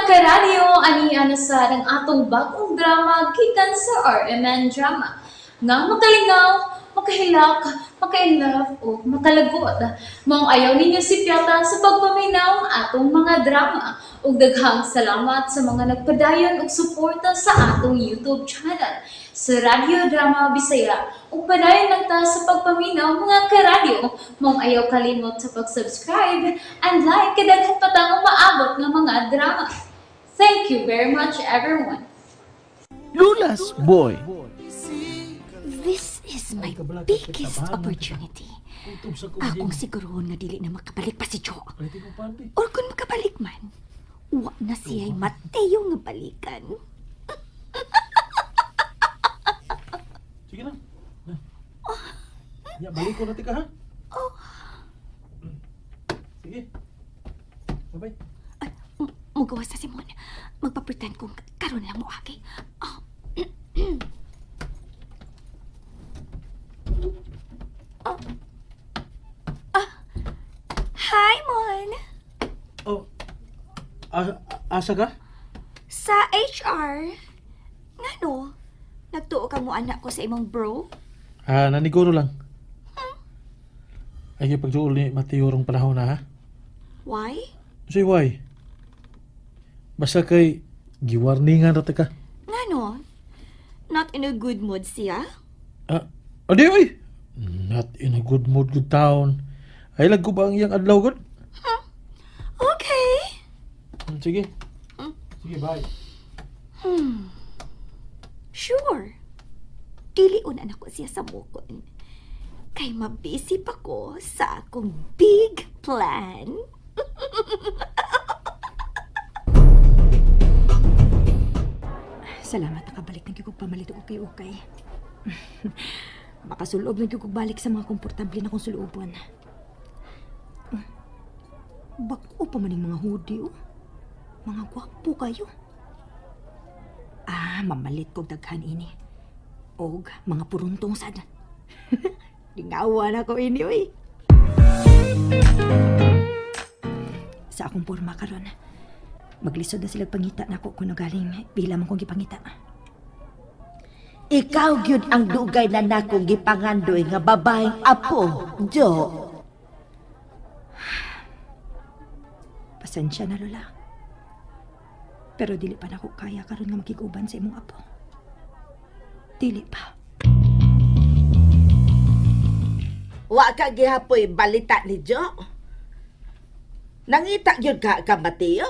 karadyo, aniya na sa ng atong bagong drama gikan sa RMN Drama. Nga makalingaw, makahilak, maka-inlove, o makalagod. Maong ayaw ninyo si Piata sa pagpaminaw ang atong mga drama. Ug daghang salamat sa mga nagpadayon ug suporta sa atong YouTube channel sa Radyo Drama Bisaya. Ug padayon lang ta sa pagpaminaw mga karadyo. Maong ayaw kalimot sa pag-subscribe and like kadaghan pa tang maabot nga mga drama. Thank you very much, everyone. Lula's Boy. This is my biggest opportunity. Akong sigurohon nga dili na makabalik pa si Jo. Or kung makabalik man, wa na siya'y Mateo nga balikan. Sige na. Ya, balik ko na tika ha. Sige. Bye-bye. Ay, mugawa sa Simon. Magpa-pretend kong karon lang mo agi. Hi, Mon. Oh, asa ka? Sa HR. Ngano? Nagtuo ka mo anak ko sa imong bro? Naniguro lang. Ay, pagduol ni Mateo rong panahon na ha? Why? Say why? Basta kay giwarningan ra ka. Ngano? Not in a good mood siya? Adi oy. Not in a good mood, good town. Ay lag ko ba ang iyang adlaw god? Okay. Sige. Sige, bye. Sure. Dili una na ko siya sa mukon. Kay mabisi pa ko sa akong big plan. Salamat nakabalik na kikog pamalit og ukay-ukay. Makasulob na kikog balik sa mga komportable na kong suluban. Bako pa man yung mga hoodie, oh. Mga gwapo kayo. Mamalit kog daghan ini. Og mga puruntong sad. Lingawa na ko ini, oy. Sa akong porma karon, maglisod na silang pangita na ko kung galing pila man kong gipangita. Ikaw gyud ang dugay na nakong gipangandoy nga babaeng apo, Jo. Pasensya na, Lola. Pero dili pa na ko kaya karon nga makiguban sa imong apo. Dili pa. Wa ka gihapoy balita ni Jo. Nangita gyud ka Mateo.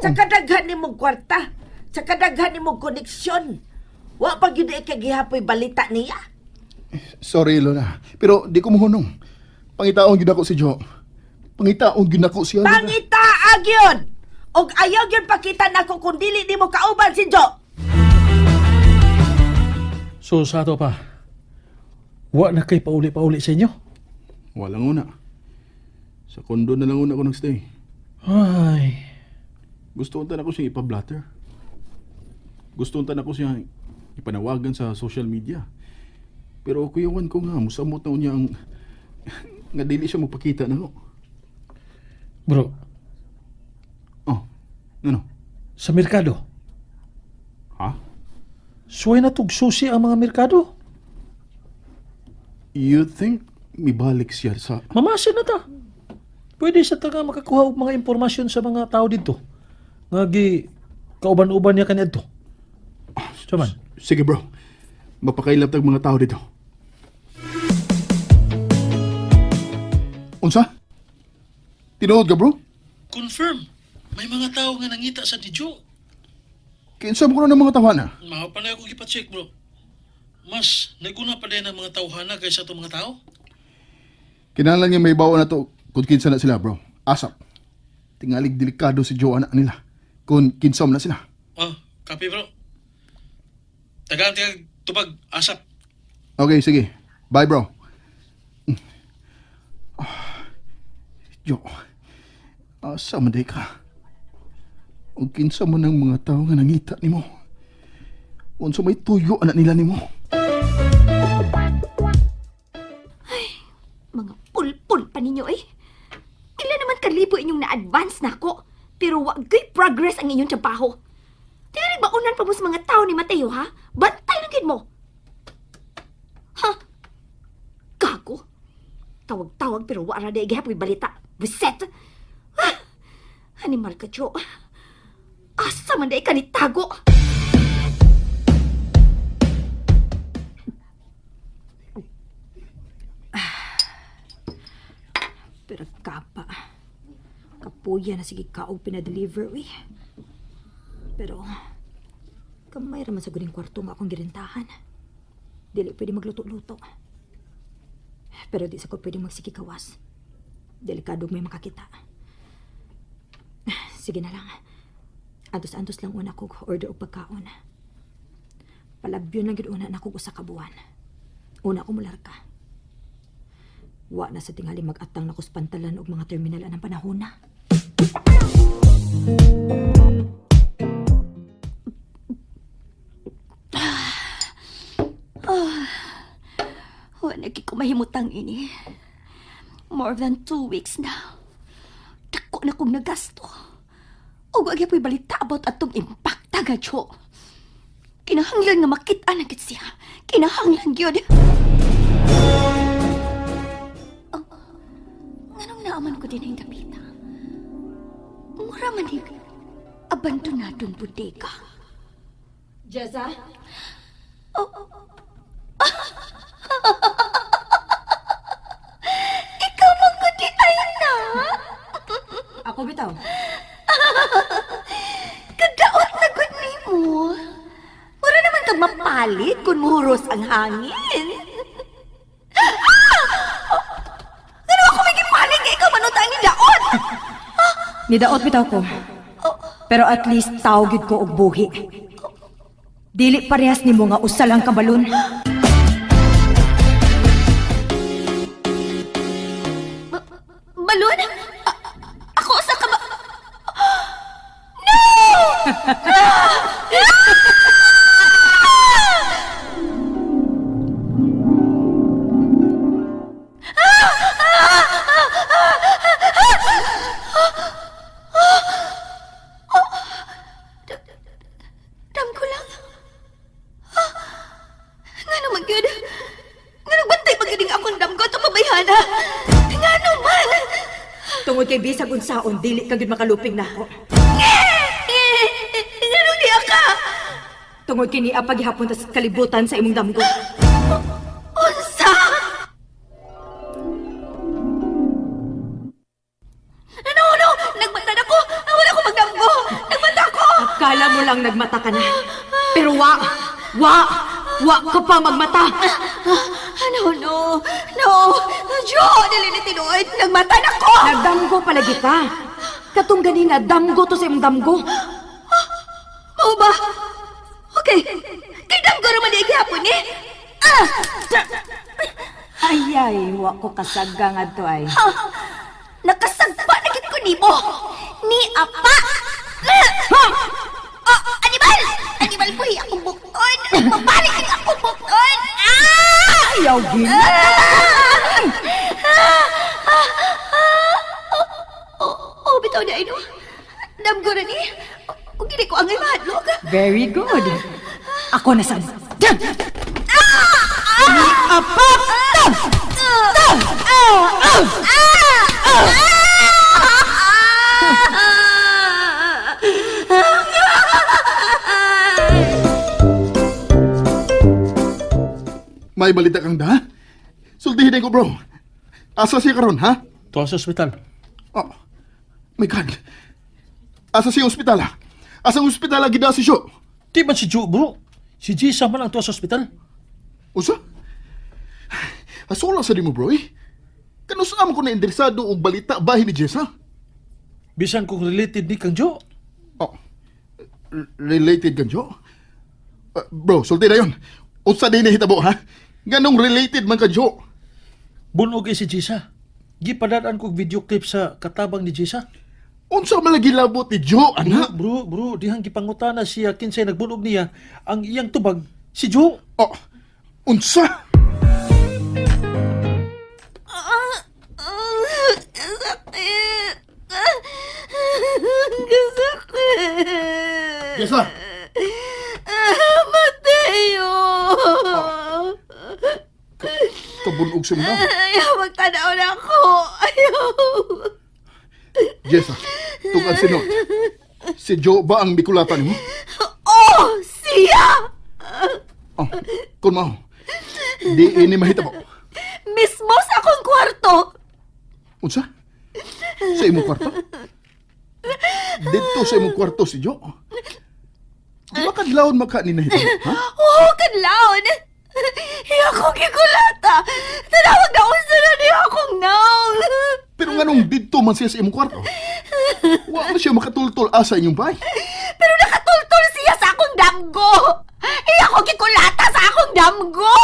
Sa kadaghan nimong kwarta, sa kadaghan nimong koneksyon. Wa pa gyud ka gihapoy balita niya. Sorry, Lola. Pero di ko mohunong. Pangitaon gyud ako si Jo. Pangitaon gyud ako siya. Lola. Pangita agyod. Og ayaw gyud pakita nako kung dili nimo kauban si Jo. So sa ato pa. Wa na kay pauli-pauli sa inyo. Walang una. Sa kondo na lang una ko nagstay. Ay. Gusto untan ako siyang ipablatter. Gusto untan ako siyang ipanawagan sa social media. Pero kuyawan ko nga, musamot na niya ang nga dili siya magpakita na ko. Bro, Oh, ano? sa merkado. Ha? Suway na tug susi ang mga merkado. You think mibalik siya sa... Mamasin na ta. Pwede sa taga makakuha og mga impormasyon sa mga tao dito. Nga gi kauban-uban niya kanya dito. Saman. Sige bro, mapakailap tag mga tao dito. Unsa? Tinuod ka bro? Confirm. May mga tao nga nangita sa Dijo. Kinsa mo ko na ng mga tawanan? Maha pa na ako ipacheck, bro. Mas, naguna pa din ang mga tawhana kaysa itong mga tao? Kinahanglan niya may bawa na to kung kinsa na sila bro. Asap. Tingalig delikado si Joe anak nila. Kung kinsam na sila. Copy, bro. Tagaan tubag, asap. Okay, sige. Bye bro. Joe, asa man day ka? O kinsa mo ng mga tao nga nangita ni mo. Unsa may tuyo anak nila ni mo. Mga pulpul pa ninyo, eh. Kailan naman kalibo inyong na-advance na ako? Pero wagay progress ang inyong trabaho. Tiyari ba unan pa mo sa mga tao ni Mateo, ha? Bantay lang gid mo. Ha? Gago. Tawag-tawag pero wala na igahapoy balita. Buset! Ah! Animal ka, Jo. Asa man da ka ni tago? Pero kapa. Kapuya na sige kaog pinadeliver, we. Pero, kamay raman sa guling kwarto nga akong girintahan. Dili pwede magluto-luto. Pero di sa ko pwede magsikikawas. Delikadong may makakita. Sige na lang. Antos-antos lang una ko order og pagkaon. Palabyon lang gid una na ko usa ka buwan. Una ko mularka. Wa na sa tingali mag-atang na ko sa pantalan og mga terminal anang panahon na. Wa na ko mahimutang ini. More than 2 weeks na. Dako na kong nagasto. O wag yapoy balita about atong impact tagadyo. Kinahanglan nga makita na gid siya. Kinahanglan gyud. Nganong naaman ko din ang dapita? Mura man yung abandonadong bodega. Jessa? Ikaw mong gudi ay na. Ako bitaw. Kadaot na gud nimo. Mura naman kag mapalit kung muhuros ang hangin. Ano ako may gipalit kay ikaw manutang ni daot? Nidaot bitaw ko. Pero at least tawgid ko og buhi. Dili parehas nimo nga usa lang ka balon. Balon? Ako sa ka ba? Dam ko lang. Nga naman yun. Nga nagbantay pagkiling akong dam ko itong mabayhana. Nga naman. Tungod kay bisag unsaon dili ka gid makalupig nako. Nga nung di ka. Tungod kini paghihapon ta sa kalibutan sa imong damgo. Unsa? No! Nagbantay ako! Wala ko magdamgo! Nagbantay ako! Akala mo lang nagmata ka na. Pero wa ka pa magmata. No! Jo! Dili ni tinuod! Nagmatan ako! Nagdamgo palagi ka. Katong ganina damgo to sa imong damgo. Oo ba? Okay. Kay damgo naman di gihapon ni. Ay, wa ko kasagga nga to ay. Nakasagpa na gid ko nimo. Ni apa? Animal! Animal ko akong bukod. Mabalik ni akong bukod. Ayaw gid. Bitaw na ino. Damgo na ni. Kung gini ko ang mahadlok. Very good. Ako na sa... May balita kang da? Sultihin ko, bro. Asa siya karon, ha? Tuwa sa ospital. Oh, my God. Asa siya ospital, ha? Asa ospital lagi na si Sho? Di man si Jo, bro. Si Jisa man ang tuwa sa ospital. Usa? Asula sa di mo, bro, eh. Kanusam ko na interesado og balita bahin ni Jessa. Bisan kung related ni kang Jo. Oh, related kan Jo? Bro, sulti na yun. Unsa din hitabo, ha? Ganong related man ka Jo? Bunog si Jisa. Gipadadaan kong video clip sa katabang ni Jisa. Unsa man lagi labot ni Jo, ana? Bro, dihang gipangutana siya kinsay nagbunog niya ang iyang tubag si Jo. Oh, unsa? Sakit. Kasakit. Jessa! Mateo! Kabunog siya mo na. Ayaw, magtanaw na ako. Ayaw. Jessa, tungkol sinot. Si Joe ba ang bikulatan mo? Oh, siya! Oh, kun mo. Di ini mahita mo. Mismo sa akong kwarto. Unsa? Sa imong kwarto? Dito sa imong kwarto si Joe. Di ba kadlawon maka ni nahita mo? Ha? Oh, kadlaon. Iya ko gikulata. Tanawag na unsa na niya akong naong. Pero nganong dito man siya sa imong kwarto? Wa man siya makatultol asa inyong bahay. Pero nakatultol siya sa akong damgo. Iya ko gikulata sa akong damgo.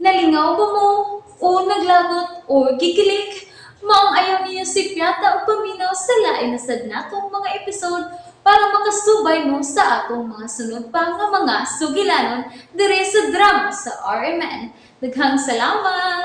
Nalingaw ba mo? O naglagot? O gikilik? Maong ayaw niyo si Piata o paminaw sa lain na sad natong mga episode para makasubay mo sa atong mga sunod pa nga mga sugilanon dire sa drama sa RMN. Daghang salamat!